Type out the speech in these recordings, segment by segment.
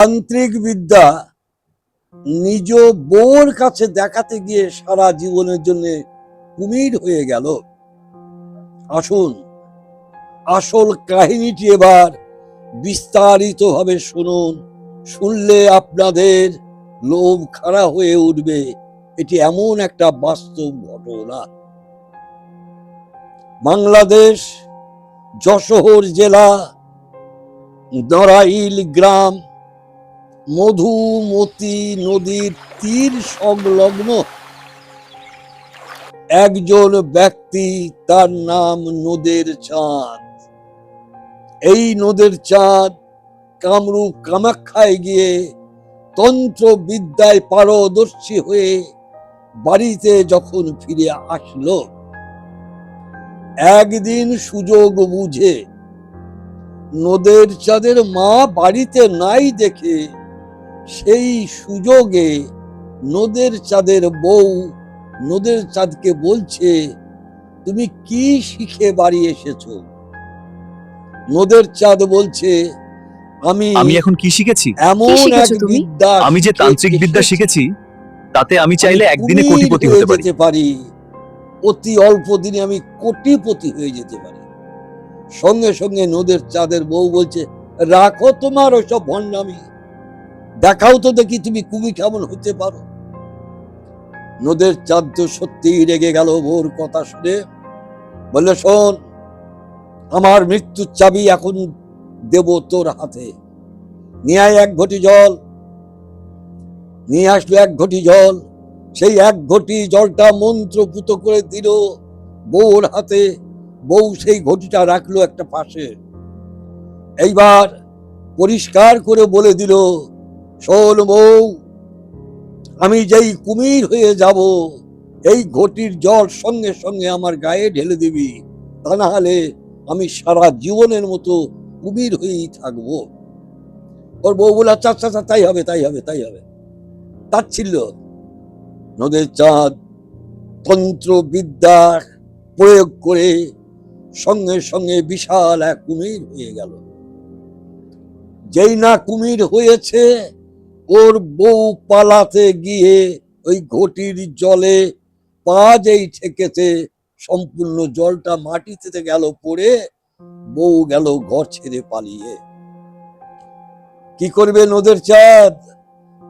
তান্ত্রিক বিদ্যা নিজ বউর কাছে দেখাতে গিয়ে সারা জীবনের জন্য কুমির হয়ে গেল। আসুন আসল কাহিনীটি এবার বিস্তারিত ভাবে শুনুন। শুনলে আপনাদের লোভ খাড়া হয়ে উঠবে। এটি এমন একটা বাস্তব ঘটনা। বাংলাদেশ যশোর জেলা নড়াইল গ্রাম মধুমতি নদীর তীর সংলগ্ন একজন ব্যক্তি, তার নাম নদের চাঁদ। এই নদের চাঁদ কামরূপ কামাখ্যায় গিয়ে তন্ত্র বিদ্যায় পারদর্শী হয়ে বাড়িতে যখন ফিরে আসলো, একদিন সুযোগ বুঝে নদের চাঁদের মা বাড়িতে নাই দেখে সেই সুযোগে নদের চাঁদের বউ নদের চাঁদকে বলছে, তুমি কি শিখে বাড়ি এসেছো? নদের চাঁদ বলছে, আমি এখন কি শিখেছি? এমন এক বিদ্যা আমি যে তান্ত্রিক বিদ্যা শিখেছি তাতে আমি চাইলে একদিনে কোটিপতি হতে পারি। অতি অল্প দিনে আমি কোটিপতি হয়ে যেতে পারি। সঙ্গে সঙ্গে নদের চাঁদের বউ বলছে, রাখো তোমার ওসব ভণ্ডামি, দেখাও তো দেখি তুমি কুমি কেমন হতে পারো। নদের চাঁদ তো সত্যি রেগে গেল বউর কথা শুনে। বললে, শোন, আমার মৃত্যুর চাবি এখন দেব তোর হাতে। নিয়ে আয় এক ঘটি জল। নিয়ে আসলো এক ঘটি জল। সেই এক ঘটি জলটা মন্ত্রপুত করে দিল বউর হাতে। বউ সেই ঘটিটা রাখলো একটা পাশে। এইবার পরিষ্কার করে বলে দিল, শোন বউ, আমি যেই কুমির হয়ে যাব, এই ঘটির জল সঙ্গে সঙ্গে আমার গায়ে ঢেলে দিবি, তা না হলে আমি সারা জীবনের মতো কুমির হয়েই থাকবো। ওর বউ বলে, আচ্ছা আচ্ছা তাই হবে তাই হবে তাই হবে। তাচ্ছিল্য। নদের চাঁদ তন্ত্র বিদ্যা প্রয়োগ করে সঙ্গে সঙ্গে বিশাল এক কুমির হয়ে গেল। যেই না কুমির হয়েছে, ওর বউ পালাতে গিয়ে ওই ঘটির জলে পা যেই ঠেকেছে, সম্পূর্ণ জলটা মাটিতে গেল পড়ে। বউ গেল ঘর ছেড়ে পালিয়ে। কি করবে নদের চাঁদ?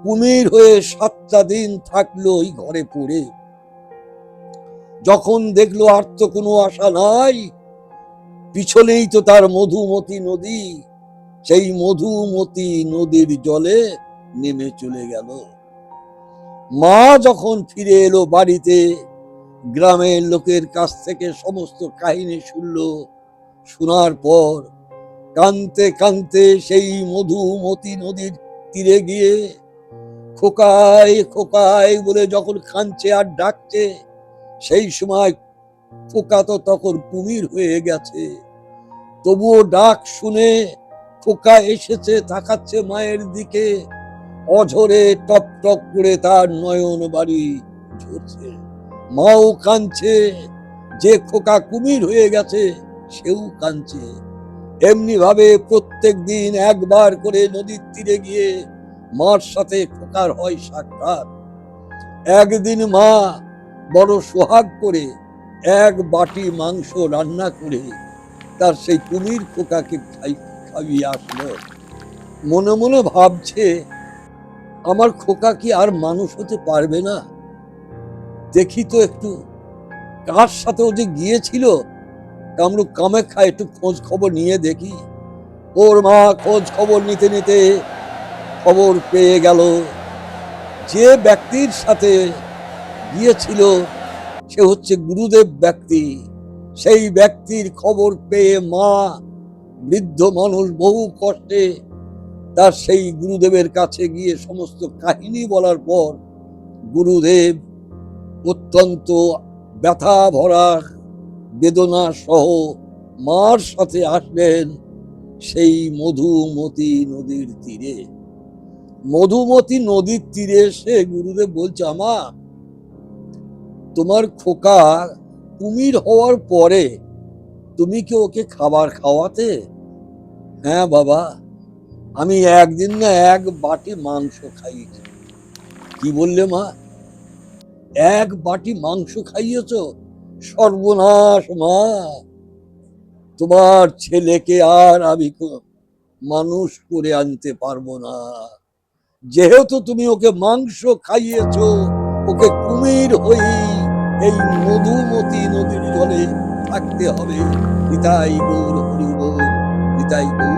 কুমির হয়ে 7টা দিন থাকলো ওই ঘরে পড়ে। যখন দেখলো আর তো কোনো আশা নাই, পিছনেই তো তার মধুমতি নদী, সেই মধুমতি নদীর জলে নেমে চলে গেল। মা যখন ফিরে এলো বাড়িতে, গ্রামের লোকের কাছ থেকে সমস্ত কাহিনী শুনলো। শোনার পর কানতে কানতে সেই মধুমতি নদীর তীরে গিয়ে খোকায় খোকায় বলে যখন কাঁদছে আর ডাকছে, সেই সময় খোকা তো তখন কুমির হয়ে গেছে। তবুও ডাক শুনে খোকা এসেছে, তাকাচ্ছে মায়ের দিকে। অঝরে টপ টপ করে তার নয়ন বাড়ি ঝরছে। মাও কাঁদছে, যে খোকা কুমির হয়ে গেছে সেও কাঁদছে। এমনি ভাবে প্রত্যেক দিন একবার করে নদীর তীরে গিয়ে মার সাথে খোকার হয় সাক্ষাৎ। একদিন মা বড় সোহাগ করে এক বাটি মাংস রান্না করে তার সেই কুমির খোকাকে খাইয়ে আসলো। মনে মনে ভাবছে, আমার খোকা কি আর মানুষ হতে পারবে না? দেখি তো একটু কার সাথে ও যে গিয়েছিল কামরূপ কামাখ্যা, একটু খোঁজ খবর নিয়ে দেখি। ওর মা খোঁজ খবর নিতে নিতে খবর পেয়ে গেল, যে ব্যক্তির সাথে গিয়েছিল সে হচ্ছে গুরুদেব ব্যক্তি। সেই ব্যক্তির খবর পেয়ে মা, বৃদ্ধ মানুষ, বহু কষ্টে তার সেই গুরুদেবের কাছে গিয়ে সমস্ত কাহিনী বলার পর গুরুদেব অত্যন্ত ব্যথা ভরা বেদনা সহ মার সাথে আসলেন সেই মধুমতি নদীর তীরে। মধুমতি নদীর তীরে এসে গুরুদেব বলছে, আমা, তোমার খোকা কুমির হওয়ার পরে তুমি কি ওকে খাবার খাওয়াতে? হ্যাঁ বাবা, আমি একদিন না এক বাটি মাংস খাইয়েছি। কি বললে মা? এক বাটি মাংস খাইয়েছ? সর্বনাশ মা! তোমার ছেলেকে আর আমি মানুষ করে আনতে পারবো না। যেহেতু তুমি ওকে মাংস খাইয়েছো, ওকে কুমির হয়ে এই মধুমতি নদীর জলে থাকতে হবে। নিতাই গৌর হরি বল, নিতাই গৌর।